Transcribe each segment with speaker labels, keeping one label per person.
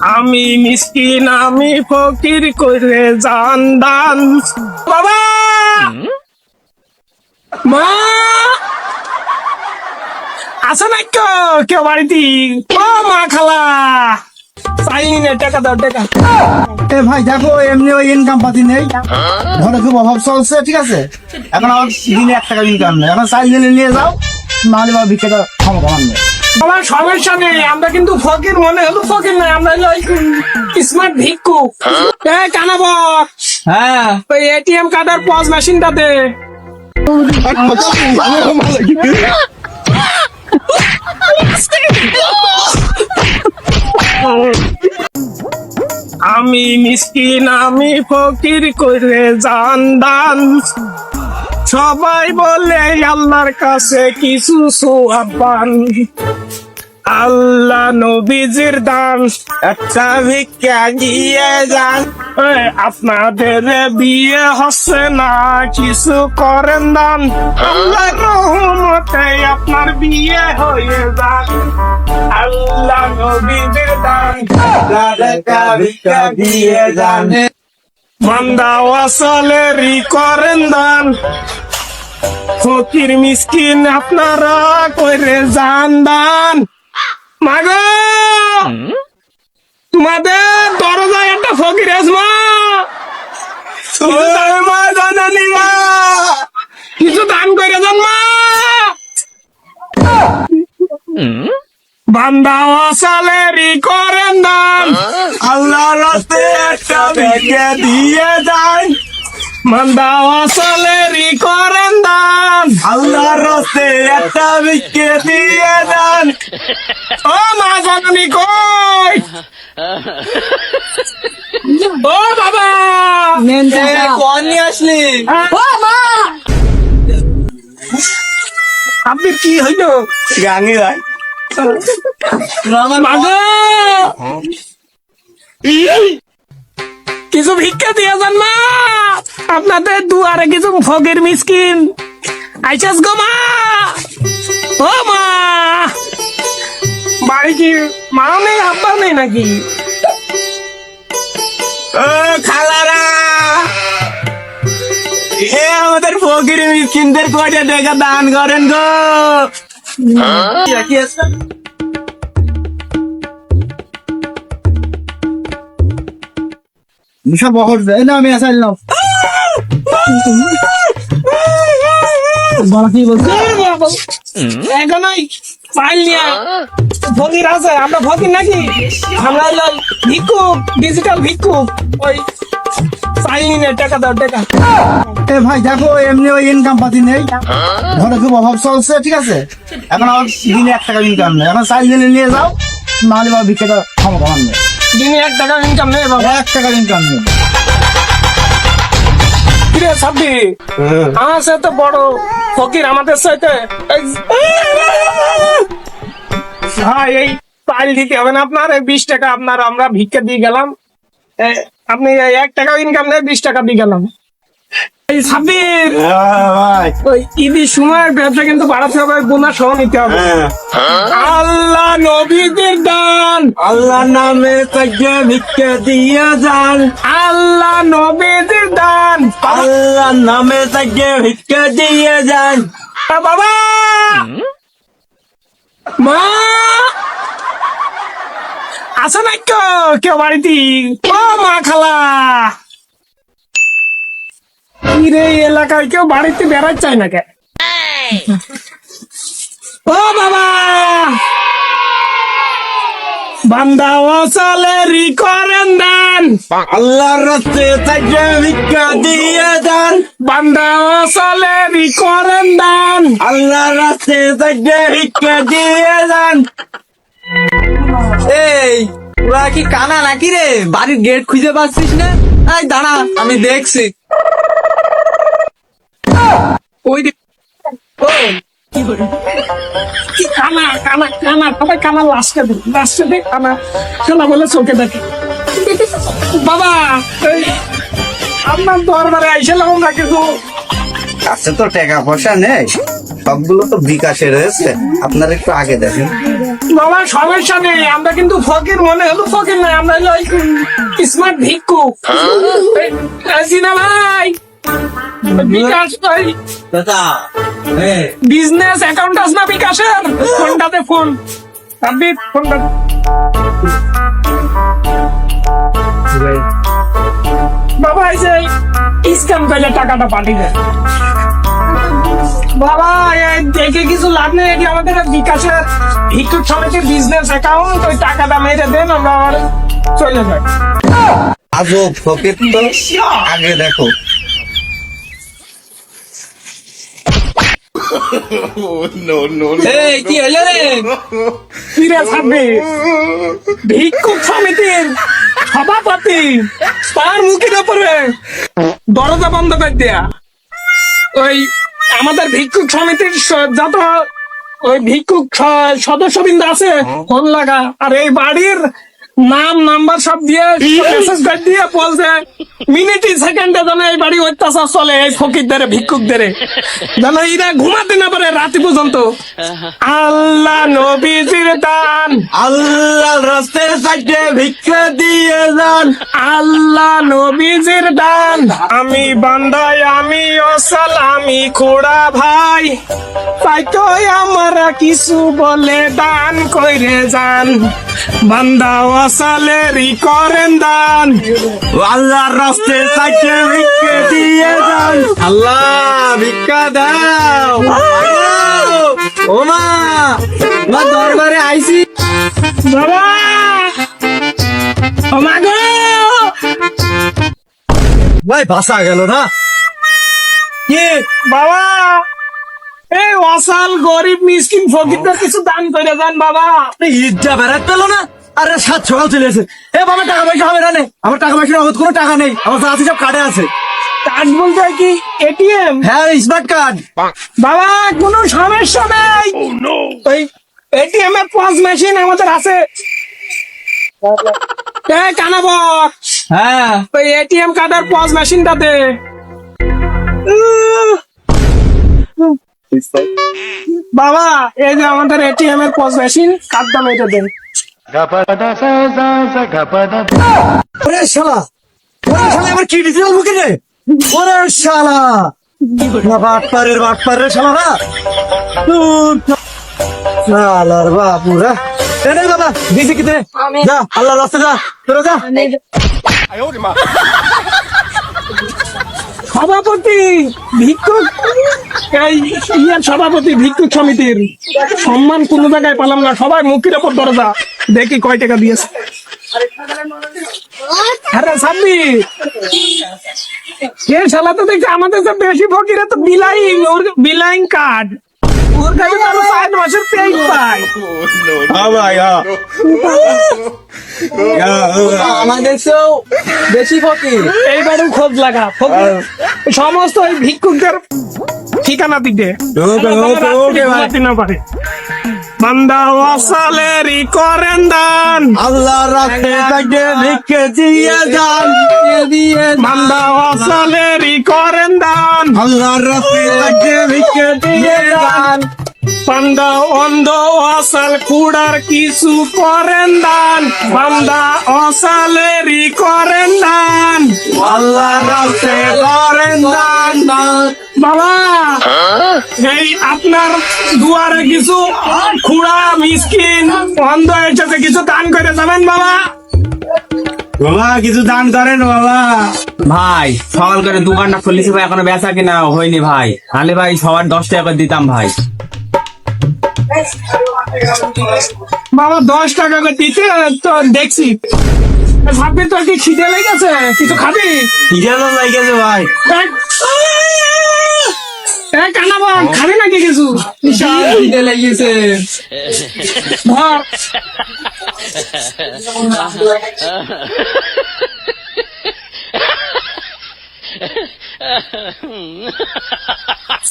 Speaker 1: আমি মিসকিন আমি ফকির করে জান দান। বাবা মা আছে না কেউ বাড়িতে? ও মা খালা চাইনি টাকা দাও টাকা।
Speaker 2: এ ভাই দেখো, এমনি ওই ইনকাম পাতি নেই, ঘরে খুব অভাব চলছে, ঠিক আছে? এখন আমার দিনে 1 টাকা ইনকাম নেই, এখন চাল দিলে নিয়ে যাও, নাহলে বা ভিক্ষাটা ক্ষমতা নেই।
Speaker 1: আমার সমস্যা নেই, আমরা কিন্তু ফকির মনে হলো ফকির নয়, আমরা হলো স্মার্ট ভিক্ষুক। কানাবর
Speaker 2: হ্যাঁ,
Speaker 1: ওই এটিএম কার্ডের পজ মেশিনটাতে। আমি মিসকিন আমি ফকির করে জান দান। সবাই বলে আল্লাহর কাছে কিছু সোয়াব পান। আল্লাহ নবীজির দান একটা ভিক্ষা দিয়ে যান। আপনাদের বিয়ে হচ্ছে না, কিছু করেন দান। আল্লাহ রহমতে আপনার বিয়ে হয়ে যান। আল্লাহ নবীজির দান একটা ভিক্ষা দিয়ে যান। বান্দা ওয়াসালেরই করেন দান। ফকির মিসকিন আপনারা করে যান দান। মাগো তোমাদের দরজায় একটা ফকির আসমা, কিছু দান করে যান মা। বান্দা ওয়াসালেরই করেন দান। আল্লাহর রাস্তে একটা ভিক্ষা দিয়ে যান। বান্দা ওয়াসালেরই করেন দান। আল্লাহর রাস্তে একটা ভিক্ষা দিয়ে যান। ও মা জননী কই? ও বাবা
Speaker 2: কোন নিয়ে আসলি?
Speaker 1: ও মা আপনি কি হইল?
Speaker 2: গাঙ্গি ভাই,
Speaker 1: মাগো কিছু ভিক্ষা দিয়ে যান মা, আপনাদের দুয়ারে কিছু ফকির মিসকিন আইসাস গো মা। ও মা বাড়ি কি মা নেই আব্বা নেই নাকি? ও খালারা হে আমাদের ফকির মিসকিনদের কয়টা টাকা দান করেন গো।
Speaker 2: কি আছে? বিশাল বহর যায় না, আমি আসাইল না। বলা কি বলছে?
Speaker 1: এখন ওই ফাইল নিয়ে ফকির আছে, আমরা ফকির নাকি? আমরা হলো ভিক্ষুক, ডিজিটাল ভিক্ষুক। ওই ফাইল নিয়ে টাকা দাও টাকা।
Speaker 2: এ ভাই দেখো, এমনি ওই ইনকাম পাতি নেই, ঘরে খুব অভাব চলছে, ঠিক আছে? এখন আমার দিনে 1 টাকা ইনকাম নেই, এখন চাল দিলে নিয়ে যাও, নাহলে বা ভিক্ষাটা ক্ষমতা নেই।
Speaker 1: দিনে 1 টাকা ইনকাম নেই বাবা।
Speaker 2: 1 টাকা ইনকাম নেই।
Speaker 1: কিরে সাব্বি আমার সাথে বড় ফকির আমাদের সাথে ভাই এই ফাইল দিতে হবে না আপনার। 20 টাকা আপনার আমরা ভিক্ষা দিয়ে গেলাম। আপনি 1 টাকা ইনকাম নেই, 20 টাকা দিয়ে গেলাম। এই সাব্বির
Speaker 2: ভাই
Speaker 1: ওই ঈদের সময় ব্যবসা কিন্তু বাড়াতে হবে, বোনা সহ নিতে হবে। আল্লাহ নবীদের দান,
Speaker 2: আল্লাহ নামে তাকে ভিক্ষা দিয়ে যান।
Speaker 1: আল্লাহ নবীদের দান।
Speaker 2: আল্লাহ নামে তাকে ভিক্ষা দিয়ে যান।
Speaker 1: বাবা মা আছে না কেউ বাড়িতে? ও মা খালা রে এলাকায় কেউ বাড়িতে বেড়াতে চায় না কে? ও বাবা বান্দা ওয়াসালেরই করেন দান।
Speaker 2: আল্লাহর রাস্তে তাকে ভিক্ষা দিয়ে যান।
Speaker 1: বান্দা ওয়াসালেরই করেন দান।
Speaker 2: আল্লাহর রাস্তে তাকে ভিক্ষা দিয়ে যান।
Speaker 3: এই ওরা কি কানা নাকি রে? বাড়ির গেট খুঁজে পাচ্ছিস না? এই দাঁড়া, আমি দেখছি।
Speaker 1: ওই যে কি কানা কানা কানা সবাই কানা লাস্টে দেখ কানা খেলা বলে চোখে দেখে। বাবা এই আপনার দরবারে আইসালাম না কিছু।
Speaker 2: কাছে তো টাকা পয়সা নেই, সবগুলো তো বিকাশে রয়েছে, আপনার একটু আগে দেখেন।
Speaker 1: বাবা সমস্যা নেই, আমরা কিন্তু ফকির মনে হলো ফকির নয়, আমরা হলো স্মার্ট ভিক্ষুক। জিনা ভাই, বিকাশ ভাই, বিজনেস অ্যাকাউন্ট আছে না বিকাশের? ফোনটাতে ফোন আপনি ফোনটা বাবা এই যে স্ক্যাম করলে টাকাটা পাঠিয়ে দেয়। বাবা এই দেখে কিছু লাভ নেই, এটি আমাদের বিকাশের ভিক্ষুক সমিতির বিজনেস অ্যাকাউন্ট, ওই টাকাটা মেরে দেন, আমরা আবার চলে যাই।
Speaker 2: আজব ফকির তো, আগে দেখো।
Speaker 3: এই কি হলো রে?
Speaker 1: ফিরে থাকবে ভিক্ষুক সমিতির সভাপতি, তার মুখের উপরে দরজা বন্ধ করে দেয়া। ওই আমাদের ভিক্ষুক সমিতির যত ওই ভিক্ষুক সদস্যবৃন্দ আছে ফোন লাগা, আর এই বাড়ির নাম নাম্বার সব দিয়ে মেসেজ করে দিয়ে বলছে মিনিটি সেকেন্ডে যেন এই বাড়ি অত্যাচার চলে এই ফকিরদের ভিক্ষুকদের, যেন এরা ঘুমাতে না পারে রাতি পর্যন্ত। আল্লাহ নবীজির দান,
Speaker 3: আল্লাহ রাস্তার সাইডে ভিক্ষা দিয়ে যান।
Speaker 1: আল্লাহ নবীজির দান, আমি বান্দায় আমি অসাল আমি খোড়া ভাই, তাই তো আমরা কিছু বলে দান কইরে যান, বান্দা অসালেরই করেন দান।
Speaker 3: আল্লাহর রাস্তার সাইডে ভিক্ষা দিয়ে যান। আল্লাহ ভিক্ষা দাও। ও মা, মা দরবারে আইছি।
Speaker 1: বাবা ও মা গো,
Speaker 3: ভাই ভাষা গেল না
Speaker 1: কি বাবা, এই অসাল গরিব মিসকিন ফকিরদের কিছু দান করে যান বাবা।
Speaker 3: ঈদটা বেড়াত পেলো না? আরে সাত সকাল চলে এসে এ বাবা টাকা পয়সা হবে না নে, আমার টাকা পয়সা নগদ কোনো টাকা নেই, আমার যা আছে সব কার্ডে আছে।
Speaker 1: কার্ড বলতে কি এটিএম?
Speaker 3: হ্যাঁ স্মার্ট কার্ড।
Speaker 1: বাবা কোনো সমস্যা নেই, ওই এটিএম এর পজ মেশিন আমাদের আছে। এই কানাবক,
Speaker 3: হ্যাঁ
Speaker 1: ওই এটিএম কার্ডের পজ মেশিনটা দে। বাবা এই যে আমাদের এটিএম এর পজ মেশিন, কার্ডটা মেটে দেন।
Speaker 3: ওরে শালা, ওরে শালা আমার কি ডিজিটাল বুকে রে? ওরে শালা বাটপারের বাটপারের শালারা, শালার বাপুরা। এনে বাবা দিদি কিতে যা, আল্লাহ রাস্তা যা, তোরা যা।
Speaker 1: সভাপতি ভিক্ষুক, এই ইয়ার সভাপতি ভিক্ষুক সমিতির সম্মান কোন জায়গায় পেলাম না, সবাই মুখের ওপর দরজা, দেখি কয় টাকা দিয়েছে। আরে সাব্বি এ শালা তো দেখছি আমাদের তো বেশি ফকিরে তো বিলাইং, ওর বিলাইং কার্ড, ওর কাছে তো আরো 5 মাসের পেই পাই।
Speaker 3: আমাদের তো বেশি ফকির।
Speaker 1: এইবারও খোঁজ লাগা, ফকির সমস্ত ওই ভিক্ষুকদের ঠিকানা দিতে না পারে। বান্দা ওয়াসালেরই করেন দান,
Speaker 3: আল্লাহ রাখতে তাকে ভিক্ষে দিয়ে যান,
Speaker 1: বান্দা ওয়াসালেরই করেন দান,
Speaker 3: আল্লাহ রাখতে তাকে ভিক্ষে দিয়ে যান।
Speaker 1: বান্দা অন্ধ অসাল কুড়ার কিছু করেন দান, বান্দা অসালেরই করেন দান,
Speaker 3: আল্লাহ রাখতে করেন দান।
Speaker 1: বাবা এই আপনার দুয়ারে কিছু খুড়া মিসকিন অন্ধ এসেছে, কিছু দান করে যাবেন বাবা।
Speaker 2: বাবা কিছু দান করেন বাবা।
Speaker 3: ভাই সকাল করে দোকানটা খুলেছি ভাই, এখনো বেচা কিনা হয়নি ভাই, নাহলে ভাই সবার 10 টাকা করে দিতাম ভাই।
Speaker 1: বাবা 10 টাকা করে দিতে তো দেখছি, ভাববি তোর কি খিদে লেগেছে, কিছু খাবি?
Speaker 3: কিজানো লাগেছে ভাই।
Speaker 1: কানাবা খাবি নাকি কিছু?
Speaker 3: খিদে লেগেছে।
Speaker 1: ধর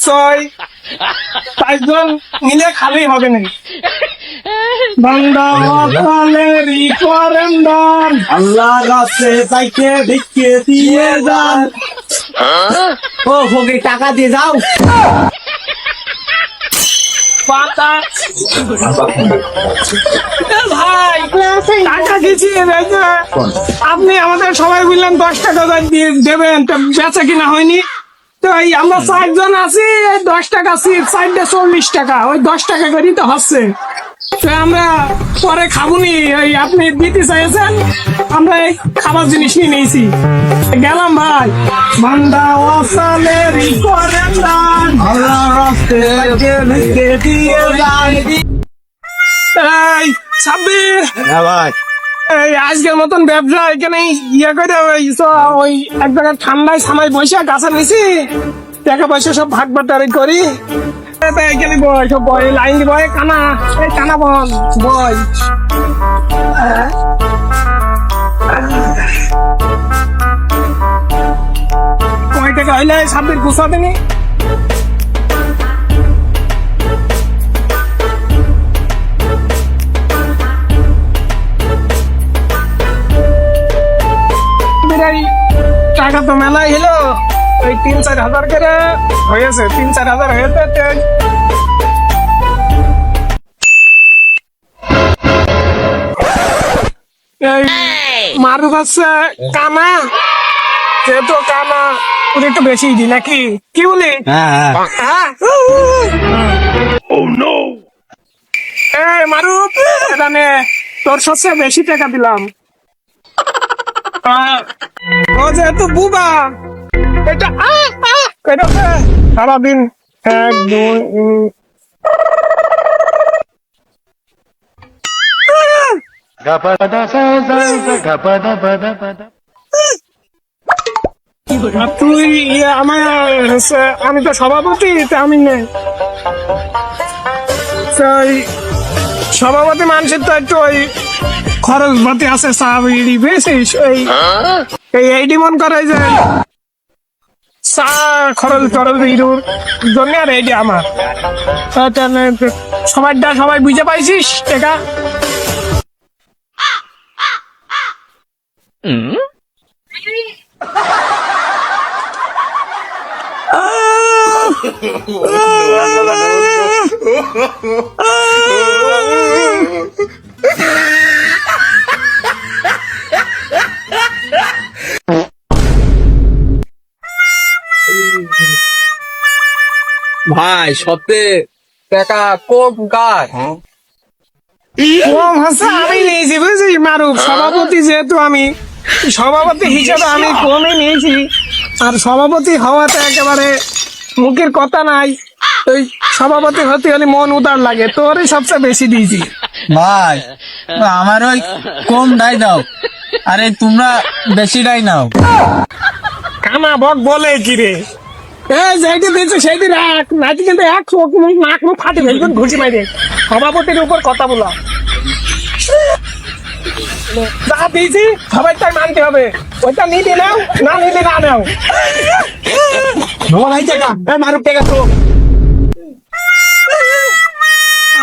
Speaker 1: ছয় 5 জন মিলে খালি হবে নাকি? বান্দা ওয়াসালেরই করেন দান,
Speaker 3: আল্লাহ রাস্তে তাইকে ভিক্ষে দিয়ে যান। ও ফকির টাকা দিয়ে যাও।
Speaker 1: পাতা ভাই টাকা দিচ্ছি আপনি আমাদের সবাই বললেন 10 টাকা দিয়ে দেবেন, তো বেচা কিনা হয়নি। তো এই আমরা 4 জন আছি, 10 টাকা সিট, 4টা 40 টাকা, ওই 10 টাকা করেই তো হচ্ছে। তো আমরা পরে খাবুনি, ওই আপনি দিতে চাইছেন, আমরা এই খাবার জিনিস নিয়ে নিয়েছি। গেলাম ভাই। বান্দা ওয়াসালের করেন দান,
Speaker 2: আল্লাহ রাস্তে লিখে দিয়ে যায়।
Speaker 1: এই সাব্বির,
Speaker 2: হ্যাঁ ভাই,
Speaker 1: এই আজকের মতন ব্যবসা এখানে ইয়ে করে ওই এক জায়গায় ঠান্ডায় সামাই বসে গাছের নিচে টাকা পয়সা সব ভাগ বাটারি করি। এখানে বয় সব বয়, লাইন বয়, কানা এই কানা বল বয়। কয় টাকা হইলে সাব্বির গুছাবে নি? এই টাকা তো মেলাই হলো, ওই 3-4 হাজার করে হয়েছে, 3-4 হাজার হয়েছে। এই মারু হচ্ছে কানা, যেহেতু কানা ওর একটু বেশি দিই নাকি, কি বলি?
Speaker 2: হ্যাঁ
Speaker 1: হ্যাঁ এই মারু, এখানে তোর সবচেয়ে বেশি টাকা দিলাম। ও যেহেতু বুবা, এটা সারাদিন 1 2 আর তুই আমার আমি তো সভাপতি, তা আমি নেই। সেই সভাপতি মানুষের তো একটু ওই খরচ পাতি আছে, চাবি বেশি এইটি মন করে যে চা খরচ টরচ ইরুর জন্য, আর এইটি আমার সবাই বুঝে পাইছিস টাকা।
Speaker 4: ভাই সত্যি টাকা কম কার?
Speaker 1: কম হচ্ছে আমি নিয়েছি বুঝলি মারুফ, সভাপতি যেহেতু আমি সভাপতি হিসেবে আমি কমই নিয়েছি। আর সভাপতি হওয়াতে একেবারে মুখের কথা নাই, ওই সভাপতি হতে হলে মন উদার লাগে, তোরই সবচেয়ে বেশি দিয়েছি।
Speaker 2: ভাই আমার ওই কম ডাই দাও, আরে তোমরা বেশি ডাই নাও।
Speaker 1: কানা বক বলে কি রে, এই যেটি দিয়েছে সেইটি রাখ, নাকি কিন্তু এক চোখ মুখ নাক মুখ ফাটে ফেলবেন ঘুষি মাইরে। সভাপতির উপর কথা বলা, যা দিয়েছি সবাই তাই মানতে হবে, ওইটা নিতে নাও, না নিতে না নাও। ভাই টাকা মারুক টাকা তো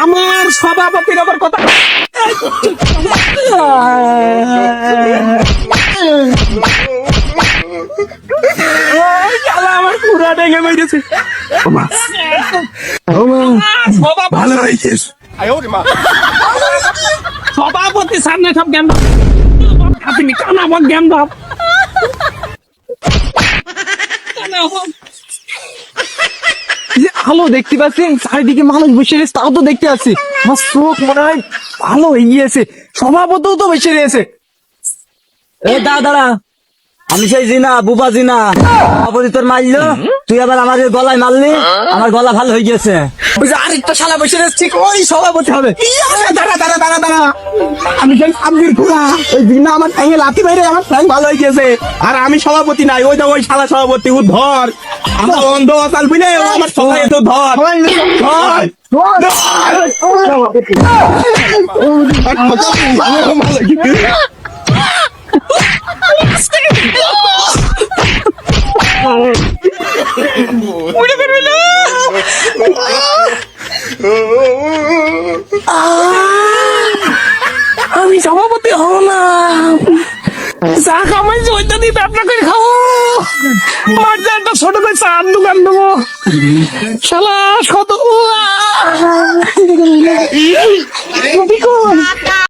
Speaker 1: আমার সভাপতির উপর কথা। আমার পুরা ডেঙে বেরিয়েছে।
Speaker 3: ভালো হয়েছিস।
Speaker 1: সভাপতি সামনে সব জ্ঞান আপনি কানা বক জ্ঞান দাও।
Speaker 3: আলো দেখতে পাচ্ছেন, চারিদিকে মানুষ বসে রয়েছে, তাও তো দেখতে পাচ্ছি। আমার চোখ মনে হয় ভালো হয়ে গিয়েছে, সভাপতিও তো বসে রয়েছে।
Speaker 5: এ দাঁড়া, আমি সেই জিনা বুবা জিনা সভাপতি তোর মারলো, তুই আবার আমার গলায় মারলি, আমার গলা ভালো হয়ে গেছে।
Speaker 3: ওই যে আরেকটা শালা বসে রয়েছে, ঠিক ওই সভাপতি হবে। দাঁড়া দাঁড়া দাঁড়া দাঁড়া, আমি যে আমির ঘোড়া, ওই দিন আমার ঠ্যাঙে লাথি মেরে আমার ঠ্যাং ভালো হয়ে গেছে। আর আমি সভাপতি নাই, ওই তো ওই শালা সভাপতি, ও ধর আমার অন্ধ অকাল বুঝলে, ও আমার সবাই তো ধর
Speaker 1: আমি সভাপতি হব না, চা খামাইছি ওইটা দিয়ে ব্যবসা করে খাবো। আমার যে একটা ছোট করে চার দোকান দেবো, শালা কত